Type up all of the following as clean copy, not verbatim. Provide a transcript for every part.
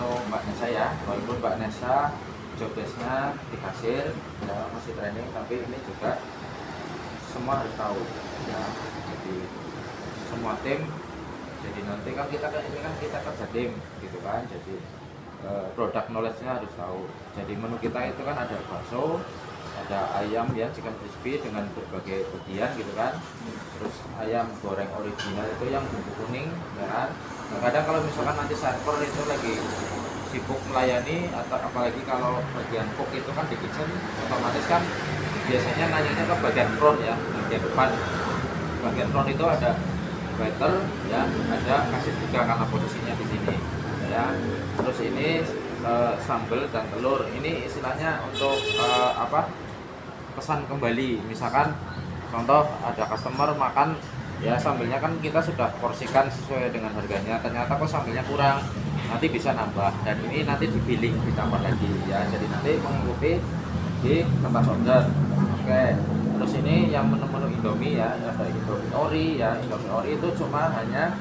Mbak Nesa ya, walaupun Mbak Nesa jobdesknya di kasir ya, masih training, tapi ini juga semua harus tahu ya. Jadi semua tim, jadi nanti kan kita ini kan kita kerja tim gitu kan, jadi produk knowledge-nya harus tahu. Jadi menu kita itu kan ada bakso, ada ayam ya chicken crispy dengan berbagai bagian gitu kan, terus ayam goreng original itu yang bumbu kuning ya kan. Nah, kadang kalau misalkan nanti server itu lagi sibuk melayani, atau apalagi kalau bagian cook itu kan di kitchen, otomatis kan biasanya nanyanya ke bagian front ya, bagian depan. Bagian front itu ada waiter ya, ada kasir juga karena posisinya di sini ya. Terus ini sambal dan telur, ini istilahnya untuk pesan kembali. Misalkan contoh ada customer makan ya, sambelnya kan kita sudah porsikan sesuai dengan harganya, ternyata kok sambelnya kurang, nanti bisa nambah, dan ini nanti di billing ditambah lagi ya. Jadi nanti mengikuti di kertas order. Oke, terus ini yang menu-menu Indomie ya, ada Indomie ori ya. Indomie ori itu cuma hanya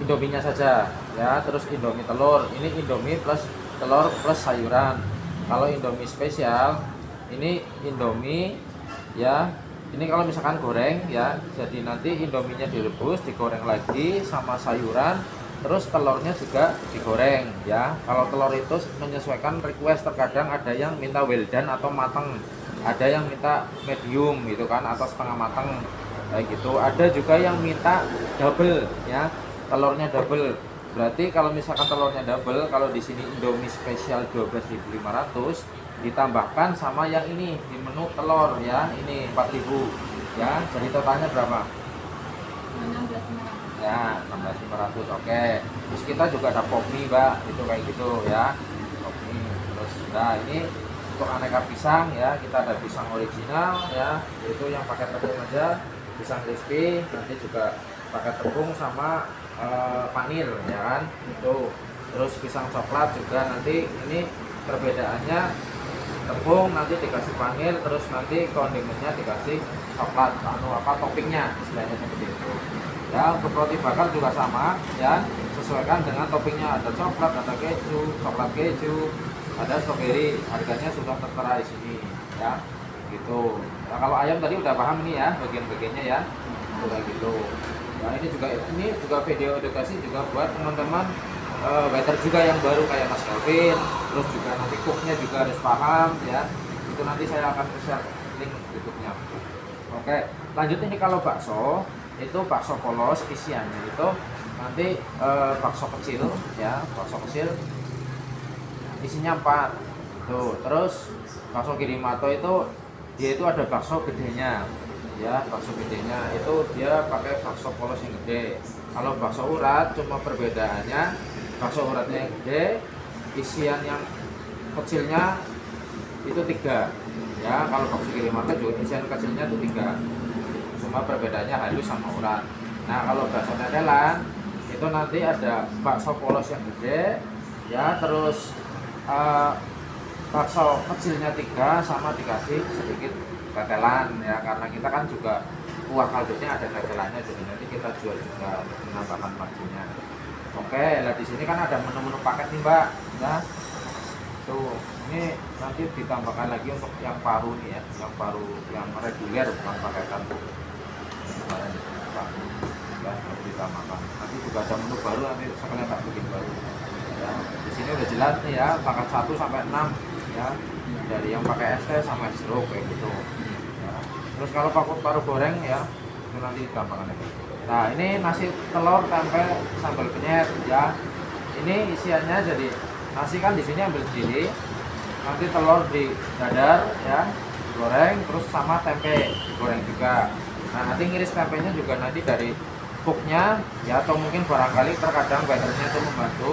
Indominya saja ya. Terus Indomie telur, ini Indomie plus telur plus sayuran. Kalau Indomie spesial ini Indomie ya, ini kalau misalkan goreng ya, jadi nanti Indominya direbus, digoreng lagi sama sayuran, terus telurnya juga digoreng ya. Kalau telur itu menyesuaikan request, terkadang ada yang minta well done atau mateng, ada yang minta medium gitu kan, atau setengah mateng kayak gitu. Ada juga yang minta double ya, telurnya double. Berarti kalau misalkan telurnya double, kalau di sini Indomie spesial 12.500 ditambahkan sama yang ini di menu telur ya, ini 4.000 ya. Jadi totalnya berapa? 16.500 Ya, 16.500. Oke. Terus kita juga ada pop mie, Mbak. Itu kayak gitu ya. Pop mie. Terus nah ini untuk aneka pisang ya, kita ada pisang original ya, itu yang pakai tepung aja, pisang crispy, nanti juga pakai tepung sama panir ya kan. Itu. Terus pisang coklat juga nanti ini perbedaannya, tepung nanti dikasih panir, terus nanti kondimennya dikasih coklat, toppingnya istilahnya seperti itu ya. Untuk roti bakar juga sama ya, sesuaikan dengan toppingnya, ada coklat, ada keju, coklat keju, ada strawberry, harganya sudah tertera di sini ya gitu. Nah, kalau ayam tadi udah paham nih ya, bagian-bagiannya ya udah gitu. Nah ini juga video edukasi juga buat teman-teman waiter juga yang baru kayak Mas Kelvin. Terus juga nanti cooknya juga harus paham ya, itu nanti saya akan share link YouTube-nya. Oke, lanjut. Ini kalau bakso itu bakso polos, isiannya itu nanti bakso kecil ya, bakso kecil isinya 4 tuh. Terus bakso Kirimato itu dia itu ada bakso gedenya ya, bakso gedenya itu dia pakai bakso polos yang gede. Kalau bakso urat cuma perbedaannya, bakso uratnya yang gede, isian yang kecilnya itu 3 ya. Kalau bakso Kirimato juga isian kecilnya itu 3, cuma perbedaannya halus sama urat. Nah kalau bakso tetelan itu nanti ada bakso polos yang gede ya, terus bakso kecilnya 3 sama dikasih sedikit tetelan ya, karena kita kan juga kuah kaldunya ada tetelannya, jadi nanti kita jual juga untuk menambahkan marginnya. Oke, nah di sini kan ada menu-menu paket nih Mbak ya. Tuh, ini nanti ditambahkan lagi untuk yang paru nih ya, yang paru yang reguler bukan paketan. Kemarin paru ya, harus ditambahkan. Nanti juga ada menu baru, nanti sekalian tak bikin baru. Ya, di sini udah jelas nih ya, paket 1 sampai 6 ya, dari yang pakai es teh sama es jeruk kayak gitu ya. Terus kalau paru goreng ya, itu nanti ditambahkan lagi. Nah ini nasi telur tempe sambal penyet ya. Ini isiannya, jadi nasi kan di sini ambil sendiri, nanti telur di dadar ya, digoreng, terus sama tempe digoreng juga. Nah nanti ngiris tempenya juga nanti dari cooknya ya, atau mungkin barangkali terkadang waiternya itu membantu,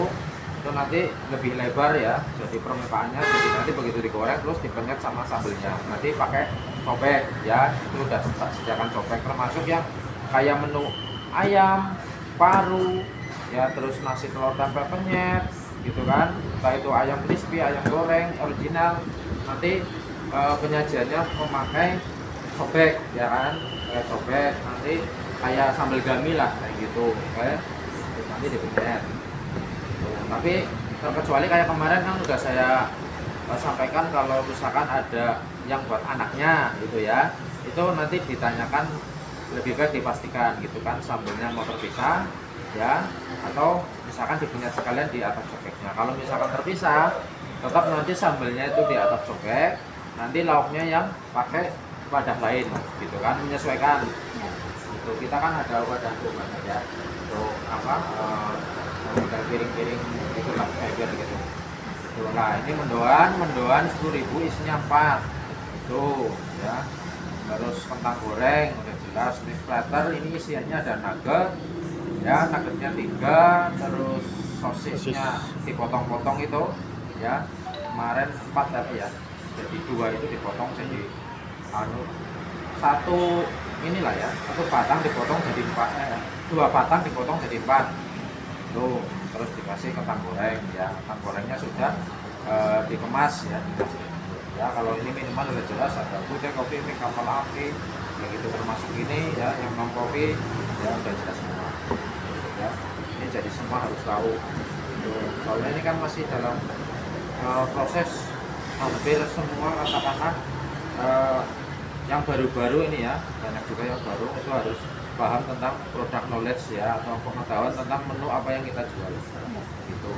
itu nanti lebih lebar ya, jadi permukaannya, jadi nanti begitu digoreng terus dipenyet sama sambelnya, nanti pakai cobek ya. Itu udah sediakan cobek, termasuk yang kayak menu ayam, paru ya, terus nasi telur tempe penyet gitu kan, entah itu ayam crispy, ayam goreng original, nanti penyajiannya memakai cobek ya kan, kayak cobek, nanti kayak sambal gami lah kayak gitu, kayak nanti dipenyet. Tapi terkecuali kayak kemarin kan udah saya sampaikan kalau misalkan ada yang buat anaknya gitu ya, itu nanti ditanyakan lebih baik dipastikan gitu kan sambelnya mau terpisah ya, atau misalkan dipunya sekalian di atas cobeknya. Kalau misalkan terpisah, tetap nanti sambelnya itu di atas cobek, nanti lauknya yang pakai wadah lain gitu kan, menyesuaikan itu. Kita kan ada wadah banyak ya untuk apa model piring-piring itulah kayak gitu. Nah ini mendoan 10.000 isinya 4 itu ya. Terus kentang goreng udah jelas. Beef platter ini isiannya ada nugget ya, nuggetnya 3, terus sosisnya dipotong-potong itu ya, kemarin 4 tapi ya, jadi 2 itu dipotong jadi satu inilah ya, satu batang dipotong jadi 4, 2 batang dipotong jadi 4 tuh. Terus dikasih kentang goreng ya, kentang gorengnya sudah dikemas ya, ya. Kalau ini minuman udah jelas ada putih, kopi, mie, kapal api ya gitu, termasuk ini ya yang non kopi ya udah jelas semua ya. Ini jadi semua harus tahu gitu. Soalnya ini kan masih dalam proses, hampir semua katakanlah yang baru-baru ini ya, banyak juga yang baru itu harus paham tentang produk knowledge ya, atau pengetahuan tentang menu apa yang kita jual gitu.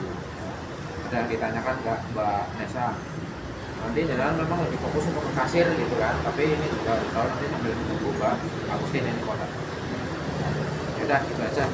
Ada yang ditanyakan Mbak Nesa, nanti jalan memang lebih fokus untuk ke kasir gitu kan, tapi ini juga harus tahu nanti sambil menunggu Mbak Agustin ini kota. Ya udah gitu aja.